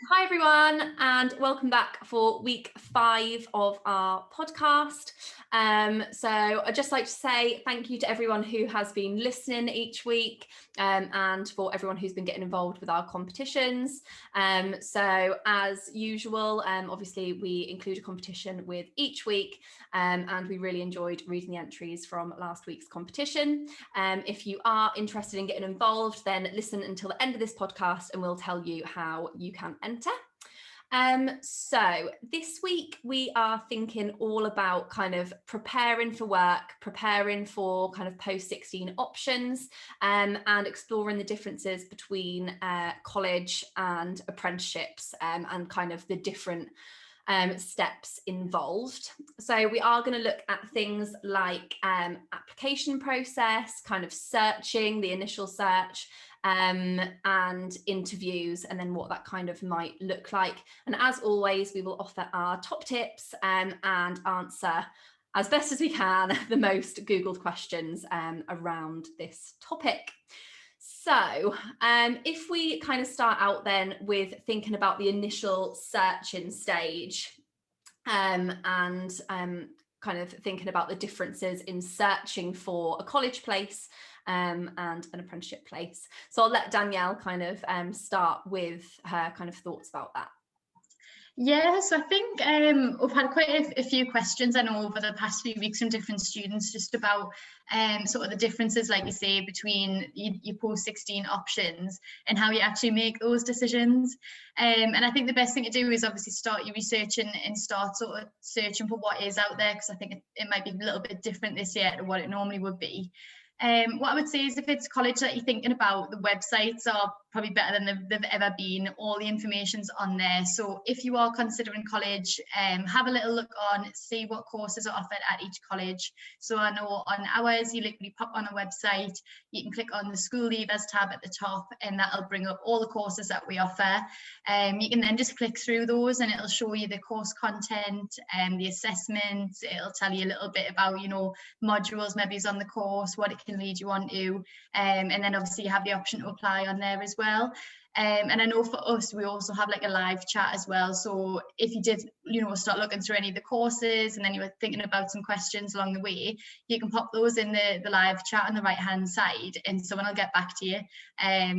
Hi everyone, and welcome back for week 5 of our podcast. So I'd just like to say thank you to everyone who has been listening each week, and for everyone who's been getting involved with our competitions. So as usual, obviously we include a competition with each week, and we really enjoyed reading the entries from last week's competition. If you are interested in getting involved, then listen until the end of this podcast and we'll tell you how you can enter. So this week we are thinking all about kind of preparing for work, preparing for kind of post-16 options, and exploring the differences between college and apprenticeships, and kind of the different steps involved. So we are going to look at things like application process, kind of searching, the initial search, and interviews, and then what that kind of might look like. And as always, we will offer our top tips and answer as best as we can the most Googled questions around this topic. So if we kind of start out then with thinking about the initial searching stage, and kind of thinking about the differences in searching for a college place and an apprenticeship place. So I'll let Danielle kind of start with her kind of thoughts about that. Yeah, so I think we've had quite a few questions, I know, over the past few weeks from different students just about sort of the differences, like you say, between your post-16 options and how you actually make those decisions. And I think the best thing to do is obviously start your research and start sort of searching for what is out there, because I think it might be a little bit different this year to what it normally would be. What I would say is, if it's college that you're thinking about, the websites are probably better than they've ever been. All the information's on there. So if you are considering college, have a little look on, see what courses are offered at each college. So I know on ours, you literally pop on a website, you can click on the school leavers tab at the top, and that'll bring up all the courses that we offer. You can then just click through those and it'll show you the course content and the assessments. It'll tell you a little bit about, modules maybe is on the course, what it can lead you on to, and then obviously you have the option to apply on there as well. And I know for us, we also have like a live chat as well. So if you did, start looking through any of the courses and then you were thinking about some questions along the way, you can pop those in the live chat on the right hand side, and someone will get back to you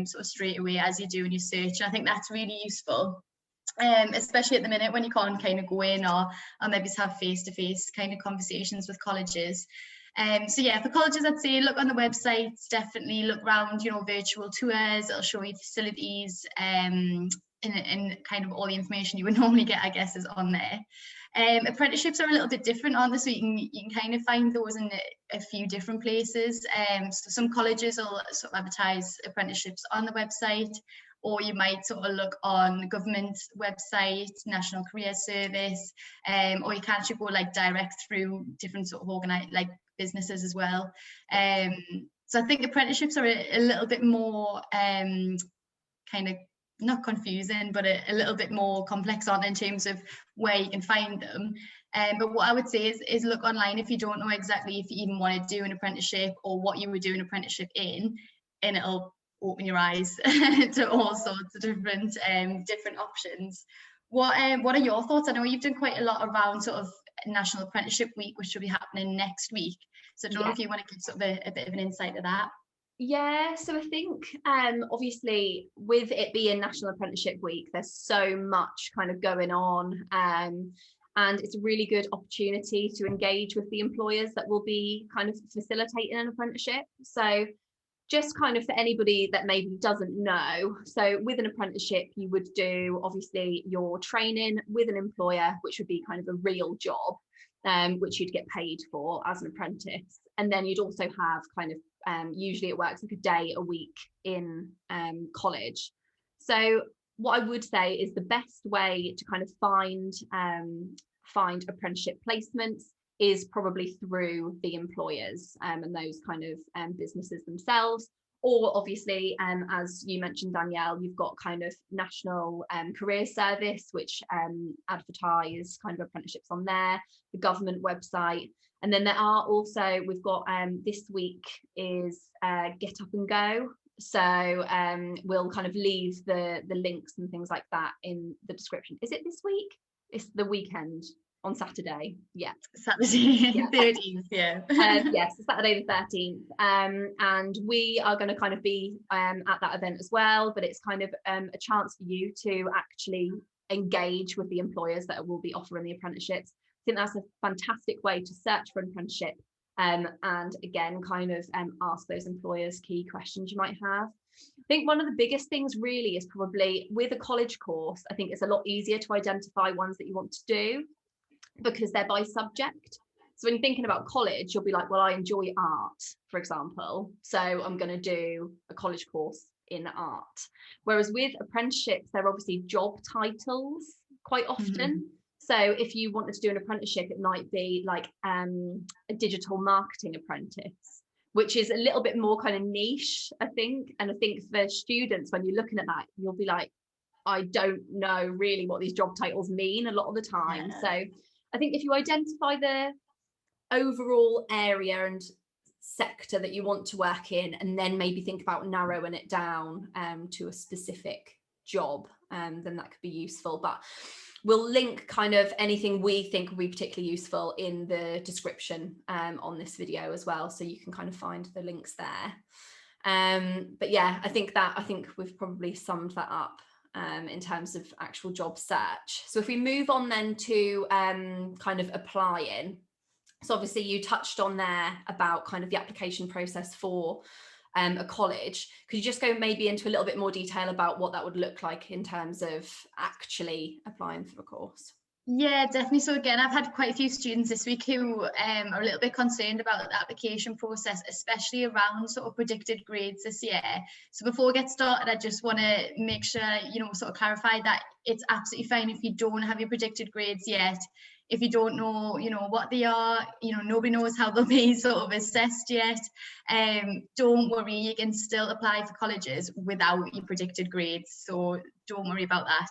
sort of straight away as you're doing your search. And I think that's really useful. Especially at the minute when you can't kind of go in or maybe have face-to-face kind of conversations with colleges. So yeah, for colleges, I'd say look on the websites, definitely look around, virtual tours. It'll show you facilities, and kind of all the information you would normally get, I guess, is on there. Apprenticeships are a little bit different, aren't they? So you can kind of find those in a few different places. So some colleges will sort of advertise apprenticeships on the website, or you might sort of look on government website, National Career Service, or you can actually go like direct through different sort of organized like businesses as well. So I think apprenticeships are a little bit more kind of not confusing, but a little bit more complex on in terms of where you can find them. But what I would say is look online if you don't know exactly if you even want to do an apprenticeship or what you would do an apprenticeship in, and it'll open your eyes to all sorts of different options. What are your thoughts? I know you've done quite a lot around sort of National Apprenticeship Week, which will be happening next week. So I don't know if you want to give sort of a bit of an insight to that. Yeah, so I think obviously with it being National Apprenticeship Week, there's so much kind of going on, and it's a really good opportunity to engage with the employers that will be kind of facilitating an apprenticeship. So just kind of for anybody that maybe doesn't know, so with an apprenticeship, you would do obviously your training with an employer, which would be kind of a real job, which you'd get paid for as an apprentice. And then you'd also have kind of, usually it works like a day a week in college. So what I would say is the best way to kind of find apprenticeship placements is probably through the employers and those kind of businesses themselves. Or obviously, as you mentioned, Danielle, you've got kind of National Career Service, which advertise kind of apprenticeships on there, the government website. And then there are also, we've got this week is Get Up and Go, So we'll kind of leave the links and things like that in the description. Is it this week? It's the weekend on Saturday. Yeah. Saturday, 13th, yeah. Yes, Saturday the 13th. And we are going to kind of be at that event as well, but it's kind of a chance for you to actually engage with the employers that will be offering the apprenticeships. I think that's a fantastic way to search for an apprenticeship, and again kind of ask those employers key questions you might have. I think one of the biggest things really is probably with a college course, I think it's a lot easier to identify ones that you want to do because they're by subject. So when you're thinking about college, you'll be like, well, I enjoy art, for example, so I'm going to do a college course in art. Whereas with apprenticeships, they're obviously job titles quite often. So if you wanted to do an apprenticeship, it might be like a digital marketing apprentice, which is a little bit more kind of niche, I think. And I think for students, when you're looking at that, you'll be like, I don't know really what these job titles mean a lot of the time. So I think if you identify the overall area and sector that you want to work in, and then maybe think about narrowing it down to a specific job, then that could be useful. But we'll link kind of anything we think will be particularly useful in the description on this video as well, so you can kind of find the links there. But yeah, I think we've probably summed that up in terms of actual job search. So if we move on then to kind of applying. So obviously you touched on there about kind of the application process for a college. Could you just go maybe into a little bit more detail about what that would look like in terms of actually applying for a course? Yeah, definitely. So again, I've had quite a few students this week who are a little bit concerned about the application process, especially around sort of predicted grades this year. So before we get started, I just want to make sure, sort of clarify that it's absolutely fine if you don't have your predicted grades yet. If you don't know, what they are, nobody knows how they'll be sort of assessed yet. Don't worry, you can still apply for colleges without your predicted grades. So don't worry about that.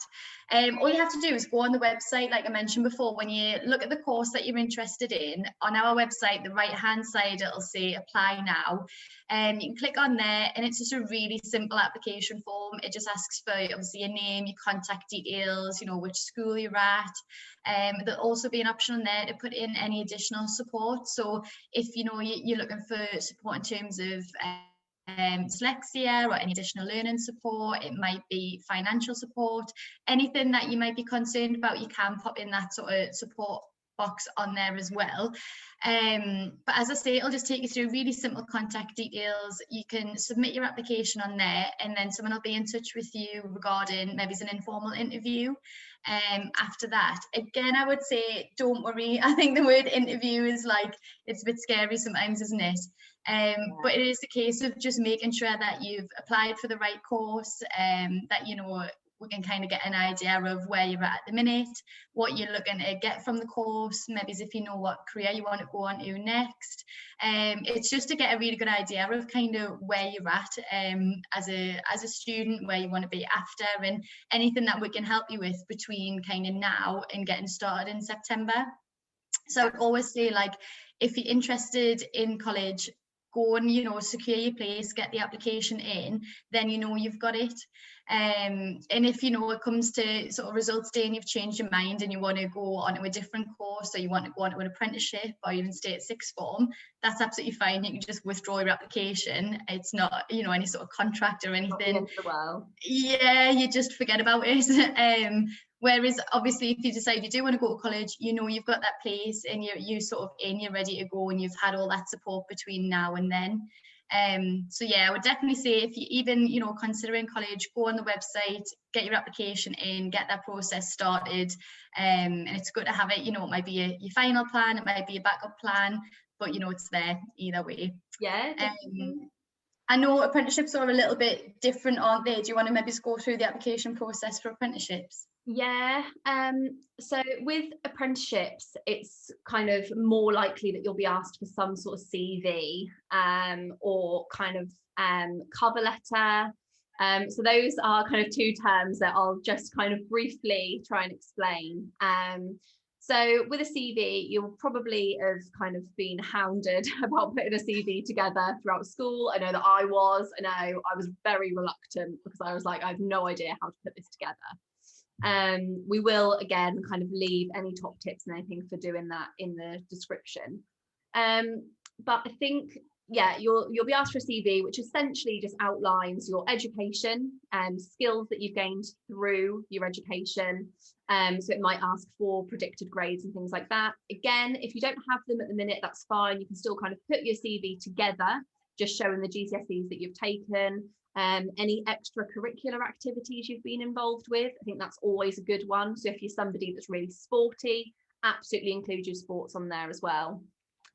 All you have to do is go on the website, like I mentioned before. When you look at the course that you're interested in, on our website, the right-hand side, it'll say apply now. You can click on there, and it's just a really simple application form. It just asks for obviously your name, your contact details, which school you're at. There'll also be an option on there to put in any additional support. So if you're looking for support in terms of dyslexia or any additional learning support, it might be financial support, anything that you might be concerned about, you can pop in that sort of support box on there as well. But as I say, it'll just take you through really simple contact details. You can submit your application on there, and then someone will be in touch with you regarding maybe it's an informal interview. After that, again, I would say don't worry. I think the word interview is like, it's a bit scary sometimes, isn't it? But it is a case of just making sure that you've applied for the right course, that we can kind of get an idea of where you're at the minute, what you're looking to get from the course, maybe if you know what career you want to go on to next. It's just to get a really good idea of kind of where you're at as a student, where you want to be after, and anything that we can help you with between kind of now and getting started in September. So I'd always say, like, if you're interested in college, go and secure your place, get the application in, then you've got it. And if it comes to sort of results day and you've changed your mind and you want to go onto a different course, or you want to go onto an apprenticeship or even stay at sixth form, that's absolutely fine. You can just withdraw your application. It's not any sort of contract or anything. Yeah, you just forget about it. Whereas obviously if you decide you do want to go to college, you've got that place and you're ready to go, and you've had all that support between now and then. So yeah, I would definitely say if you even considering college, go on the website, get your application in, get that process started. And it's good to have it. It might be your final plan, it might be a backup plan, but it's there either way. Yeah. I know apprenticeships are a little bit different, aren't they? Do you want to maybe just go through the application process for apprenticeships? Yeah, so with apprenticeships, it's kind of more likely that you'll be asked for some sort of CV or kind of cover letter. So those are kind of two terms that I'll just kind of briefly try and explain. So with a CV, you'll probably have kind of been hounded about putting a CV together throughout school. I know that I was very reluctant because I was like, I have no idea how to put this together. We will again kind of leave any top tips and anything for doing that in the description. But I think, yeah, you'll be asked for a CV, which essentially just outlines your education and skills that you've gained through your education. So it might ask for predicted grades and things like that. Again, if you don't have them at the minute, that's fine. You can still kind of put your CV together, just showing the GCSEs that you've taken, any extracurricular activities you've been involved with. I think that's always a good one. So if you're somebody that's really sporty, absolutely include your sports on there as well.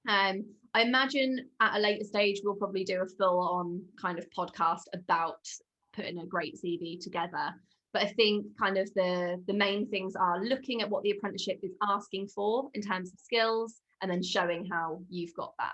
I imagine at a later stage, we'll probably do a full-on kind of podcast about putting a great CV together. But I think kind of the main things are looking at what the apprenticeship is asking for in terms of skills, and then showing how you've got that.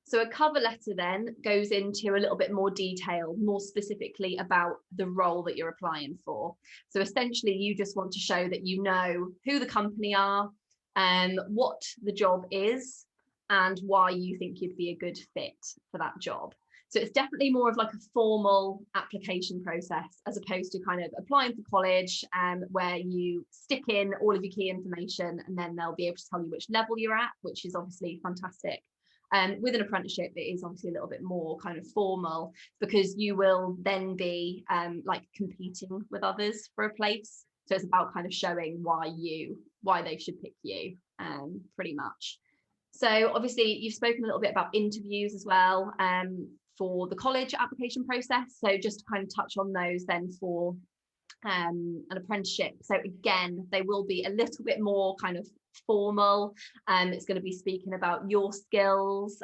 So a cover letter then goes into a little bit more detail, more specifically about the role that you're applying for. So essentially, you just want to show that you know who the company are, and what the job is, and why you think you'd be a good fit for that job. So it's definitely more of like a formal application process, as opposed to kind of applying for college, where you stick in all of your key information and then they'll be able to tell you which level you're at, which is obviously fantastic. With an apprenticeship, it is obviously a little bit more kind of formal, because you will then be like competing with others for a place. So it's about kind of showing why they should pick you, pretty much. So obviously you've spoken a little bit about interviews as well, for the college application process. So just to kind of touch on those then for an apprenticeship. So again, they will be a little bit more kind of formal, and it's going to be speaking about your skills,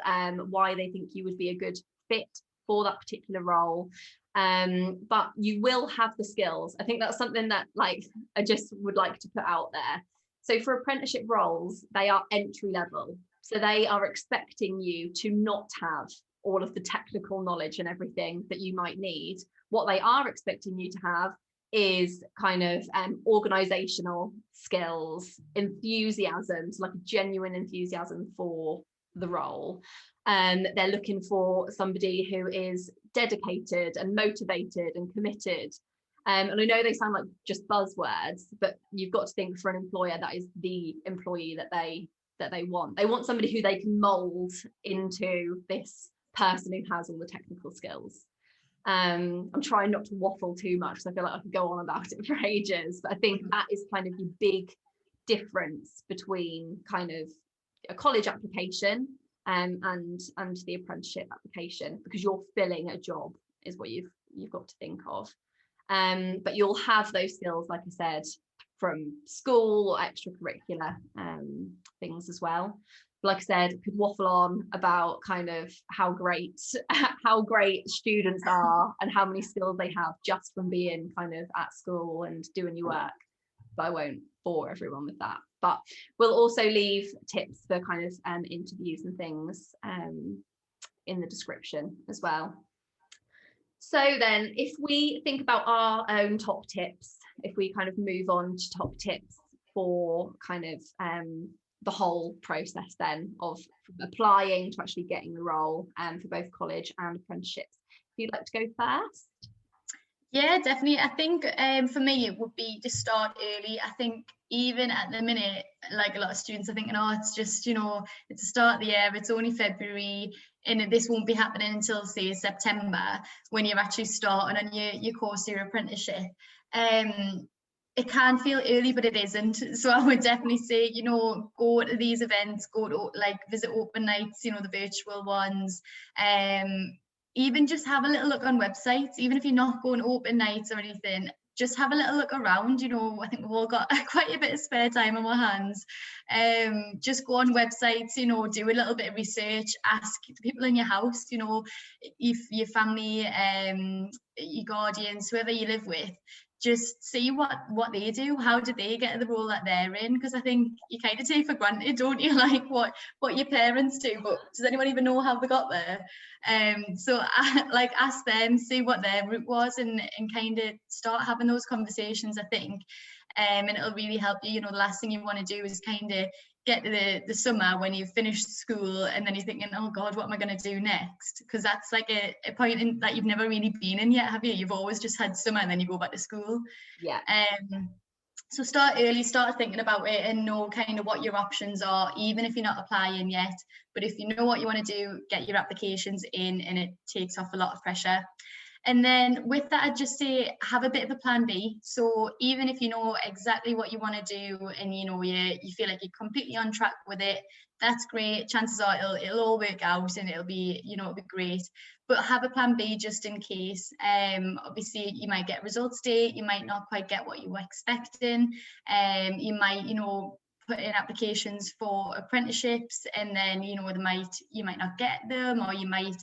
why they think you would be a good fit for that particular role. But you will have the skills. I think that's something that like I just would like to put out there. So for apprenticeship roles, they are entry level. So they are expecting you to not have all of the technical knowledge and everything that you might need. What they are expecting you to have is kind of organizational skills, enthusiasm, so like a genuine enthusiasm for the role. They're looking for somebody who is dedicated and motivated and committed. And I know they sound like just buzzwords, but you've got to think, for an employer, that is the employee that they want. They want somebody who they can mold into this person who has all the technical skills. I'm trying not to waffle too much, because I feel like I could go on about it for ages, but I think that is kind of the big difference between kind of a college application and the apprenticeship application, because you're filling a job is what you've got to think of. But you'll have those skills, like I said, from school or extracurricular things as well. Like I said, could waffle on about kind of how great students are and how many skills they have just from being kind of at school and doing your work, but I won't bore everyone with that. But we'll also leave tips for kind of interviews and things in the description as well. So then if we think about our own top tips, if we kind of move on to top tips for kind of the whole process then of applying to actually getting the role, for both college and apprenticeships. If you'd like to go first. Yeah, definitely. I think for me it would be to start early. I think even at the minute, like a lot of students are thinking, oh, it's just, it's the start of the year, it's only February, and this won't be happening until, say, September, when you're actually starting on your course, your apprenticeship. It can feel early, but it isn't. So I would definitely say, go to these events, go to like visit open nights, the virtual ones. Even just have a little look on websites, even if you're not going to open nights or anything, just have a little look around. I think we've all got quite a bit of spare time on our hands. Just go on websites, do a little bit of research, ask the people in your house, if your family, your guardians, whoever you live with, just see what they do. How did they get the role that they're in? Because I think you kind of take for granted, don't you, like what your parents do, but does anyone even know how they got there? So like ask them, see what their route was, and kind of start having those conversations, I think. and it'll really help you. You know, the last thing you want to do is kind of get to the summer when you've finished school and then you're thinking, oh God, what am I going to do next? Because that's like a point in that you've never really been in yet, have you? You've always just had summer and then you go back to school. Yeah. So start early, start thinking about it and know kind of what your options are, even if you're not applying yet. But if you know what you want to do, get your applications in, and it takes off a lot of pressure. And then with that, I'd just say have a bit of a plan B. So even if you know exactly what you want to do and you know you feel like you're completely on track with it, that's great. Chances are it'll all work out and it'll be great. But have a plan B just in case. Obviously you might get results day, you might not quite get what you were expecting. You might, put in applications for apprenticeships and then you might not get them, or you might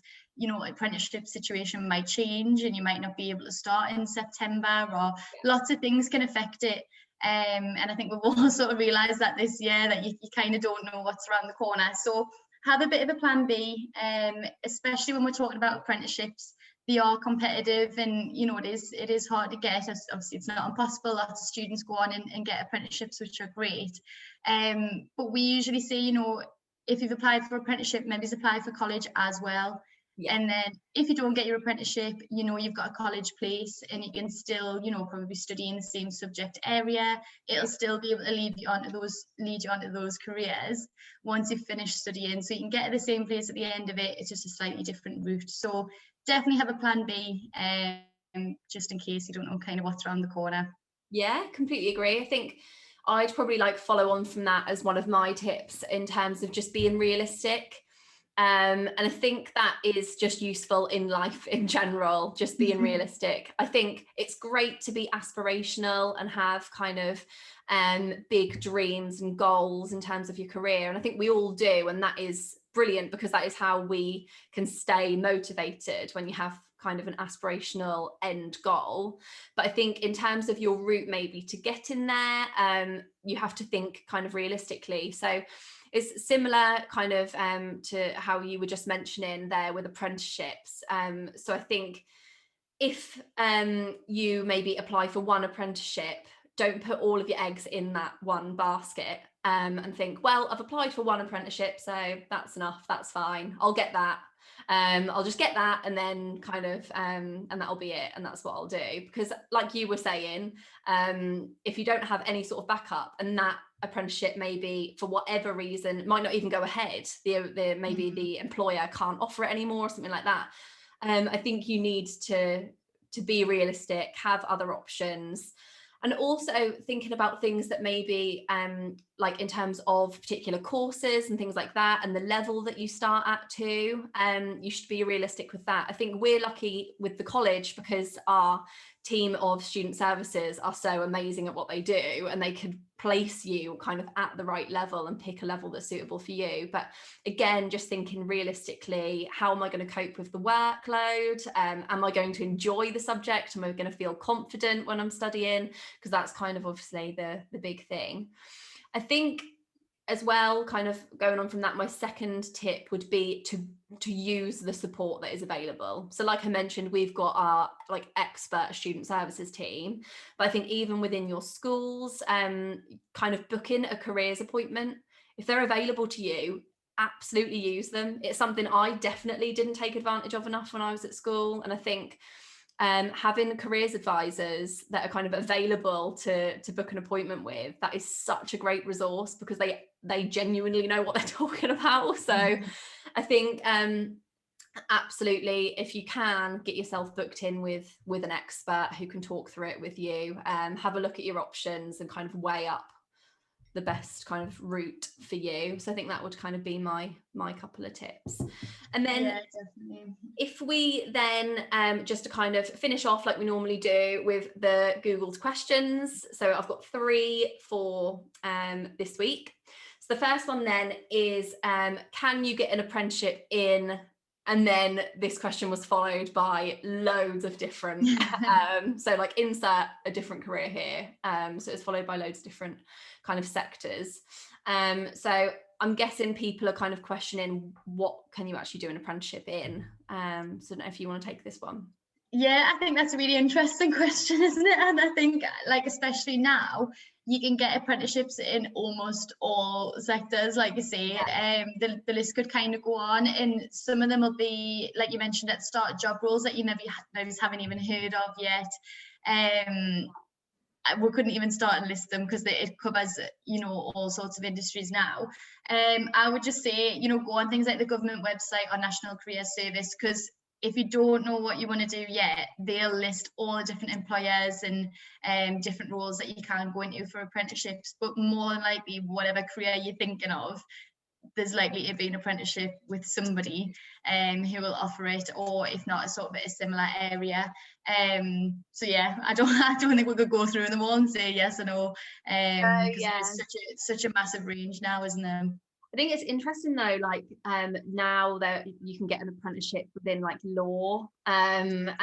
apprenticeship situation might change and you might not be able to start in September, or lots of things can affect it. And I think we've all sort of realised that this year, that you kind of don't know what's around the corner. So have a bit of a plan B, especially when we're talking about apprenticeships. They are competitive, and it is hard to get. Obviously it's not impossible. Lots of students go on and get apprenticeships, which are great. But we usually say, if you've applied for apprenticeship, maybe apply for college as well. Yeah. And then if you don't get your apprenticeship, you've got a college place and you can still, probably study in the same subject area. It'll still be able to lead you onto those careers once you've finished studying. So you can get to the same place at the end of it. It's just a slightly different route. So definitely have a plan B, just in case you don't know kind of what's around the corner. Yeah, completely agree. I think I'd probably follow on from that as one of my tips in terms of just being realistic. And I think that is just useful in life in general, just being realistic. I think it's great to be aspirational and have kind of big dreams and goals in terms of your career. And I think we all do. And that is brilliant, because that is how we can stay motivated when you have kind of an aspirational end goal. But I think in terms of your route maybe to get in there, you have to think kind of realistically. So it's similar kind of to how you were just mentioning there with apprenticeships. So I think if you maybe apply for one apprenticeship, don't put all of your eggs in that one basket, and think, well, I've applied for one apprenticeship, so that's enough, that's fine, I'll get that. I'll just get that, and then kind of and that'll be it, and that's what I'll do. Because like you were saying, if you don't have any sort of backup, and that apprenticeship maybe for whatever reason might not even go ahead, maybe the employer can't offer it anymore or something like that, I think you need to be realistic, have other options. And also thinking about things that maybe like in terms of particular courses and things like that, and the level that you start at too, you should be realistic with that. I think we're lucky with the college because our team of student services are so amazing at what they do, and they could place you kind of at the right level and pick a level that's suitable for you. But again, just thinking realistically, how am I going to cope with the workload? Am I going to enjoy the subject? Am I going to feel confident when I'm studying? Because that's kind of obviously the big thing. I think as well, kind of going on from that, my second tip would be to use the support that is available. So like I mentioned, we've got our expert student services team, but I think even within your schools, kind of booking a careers appointment, if they're available to you, absolutely use them. It's something I definitely didn't take advantage of enough when I was at school. And I think having careers advisors that are kind of available to book an appointment with, that is such a great resource, because they genuinely know what they're talking about. So I think absolutely, if you can, get yourself booked in with an expert who can talk through it with you, have a look at your options and kind of weigh up the best kind of route for you. So I think that would kind of be my couple of tips. And then if we then just to kind of finish off like we normally do with the Googled questions. So I've got 3 for this week. So the first one then is, can you get an apprenticeship in? And then this question was followed by loads of different, so like insert a different career here. So it's followed by loads of different kind of sectors. So I'm guessing people are kind of questioning, what can you actually do an apprenticeship in? So I don't know if you want to take this one. Yeah, I think that's a really interesting question, isn't it? And I think, like, especially now, you can get apprenticeships in almost all sectors, like you say. The list could kind of go on, and some of them will be, like you mentioned at the start, job roles that you maybe haven't even heard of yet. We couldn't even start and list them because it covers, all sorts of industries now. I would just say, go on things like the government website or National Careers Service, because if you don't know what you want to do yet, they'll list all the different employers and different roles that you can go into for apprenticeships. But more than likely, whatever career you're thinking of, there's likely to be an apprenticeship with somebody who will offer it, or if not, a sort of a similar area. So yeah, I don't think we could go through them all and say yes or no, because there's such a massive range now, isn't there? I think it's interesting though, like now that you can get an apprenticeship within like law, and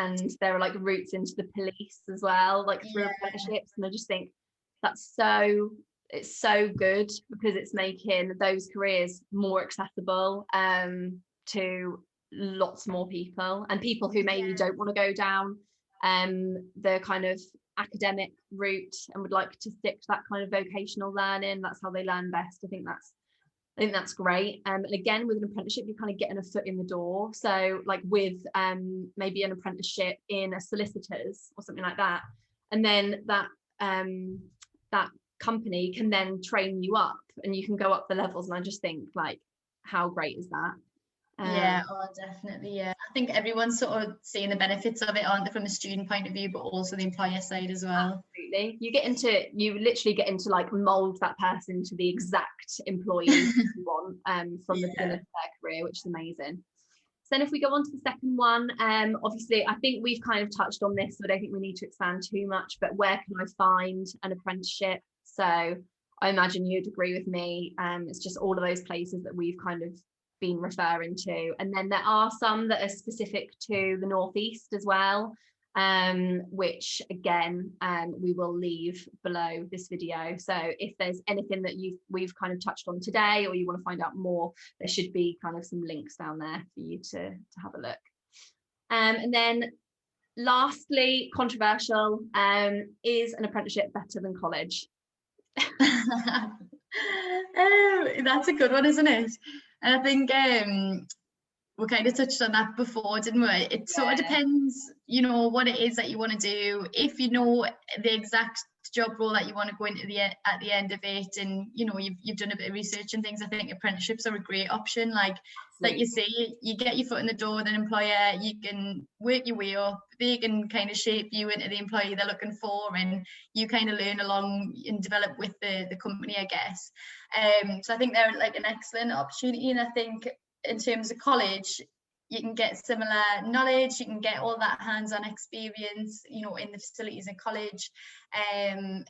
there are like routes into the police as well, like through apprenticeships, and I just think it's so good because it's making those careers more accessible to lots more people, and people who maybe don't want to go down the kind of academic route and would like to stick to that kind of vocational learning. That's how they learn best. I think that's great. And again, with an apprenticeship, you're kind of getting a foot in the door. So like with maybe an apprenticeship in a solicitor's or something like that, and then that company can then train you up and you can go up the levels. And I just think, like, how great is that? Definitely. Yeah, I think everyone's sort of seeing the benefits of it, aren't they, from a student point of view, but also the employer side as well. Absolutely. You literally get into like mold that person to the exact employee you want from the beginning of their career, which is amazing. So then if we go on to the second one, obviously I think we've kind of touched on this, so I don't think we need to expand too much, but where can I find an apprenticeship? So I imagine you'd agree with me. It's just all of those places that we've kind of been referring to, and then there are some that are specific to the Northeast as well, which again we will leave below this video. So if there's anything that we've kind of touched on today, or you want to find out more, there should be kind of some links down there for you to have a look. And then lastly, controversial, is an apprenticeship better than college? That's a good one, isn't it? And I think we kind of touched on that before, didn't we? It sort of depends, what it is that you want to do. If you know the exact job role that you want to go into at the end of it, and you've done a bit of research and things, I think apprenticeships are a great option. Like you say, you get your foot in the door with an employer, you can work your way up, they can kind of shape you into the employee they're looking for, and you kind of learn along and develop with the company, I guess. So I think they're like an excellent opportunity. And I think in terms of college, you can get similar knowledge, you can get all that hands-on experience, in the facilities in college.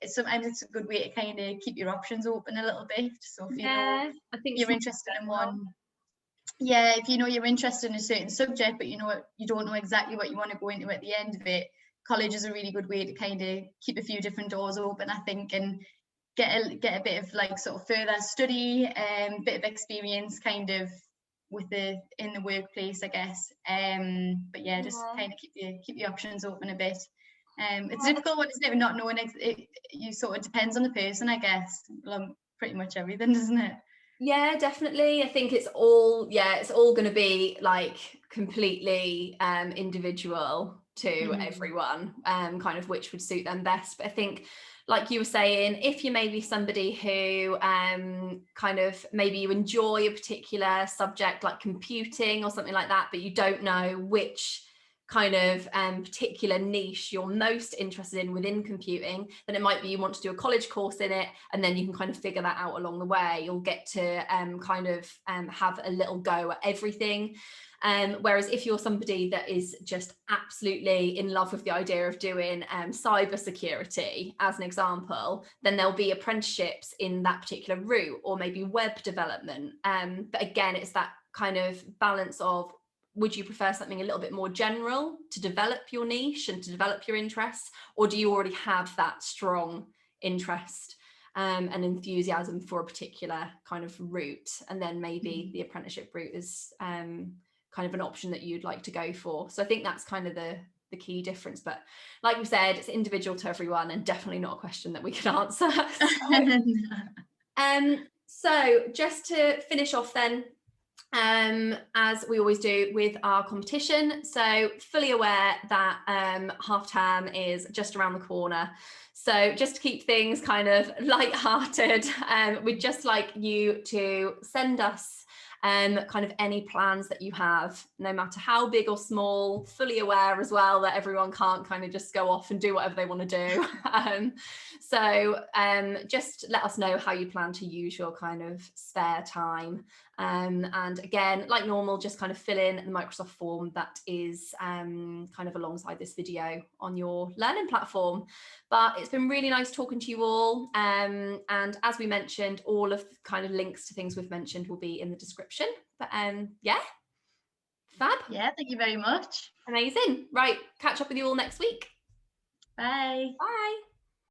Sometimes it's a good way to kind of keep your options open a little bit. So if I think you're interested in one, if you're interested in a certain subject, but you don't know exactly what you want to go into at the end of it, college is a really good way to kind of keep a few different doors open, I think, and get a bit of like sort of further study, bit of experience kind of in the workplace, I guess. But just kind of keep your options open a bit. It's a difficult one, isn't it? Not knowing you sort of depends on the person, I guess, along pretty much everything, doesn't it? Yeah, definitely. I think it's all going to be like completely individual to everyone, kind of which would suit them best. But I think, like you were saying, if you're maybe somebody who kind of maybe you enjoy a particular subject like computing or something like that, but you don't know which kind of particular niche you're most interested in within computing, then it might be you want to do a college course in it, and then you can kind of figure that out along the way. You'll get to kind of have a little go at everything. Whereas if you're somebody that is just absolutely in love with the idea of doing cyber security, as an example, then there'll be apprenticeships in that particular route, or maybe web development. But again, it's that kind of balance of, would you prefer something a little bit more general to develop your niche and to develop your interests, or do you already have that strong interest and enthusiasm for a particular kind of route, and then maybe the apprenticeship route is kind of an option that you'd like to go for? So I think that's kind of the the key difference. But like we said, it's individual to everyone and definitely not a question that we can answer. So just to finish off then, as we always do with our competition, so fully aware that half term is just around the corner. So just to keep things kind of light-hearted, we'd just like you to send us kind of any plans that you have, no matter how big or small, fully aware as well that everyone can't kind of just go off and do whatever they want to do. So just let us know how you plan to use your kind of spare time. And again, like normal, just kind of fill in the Microsoft form that is kind of alongside this video on your learning platform. But it's been really nice talking to you all. And as we mentioned, all of the kind of links to things we've mentioned will be in the description. But yeah, fab. Yeah, thank you very much. Amazing. Right, catch up with you all next week. Bye. Bye.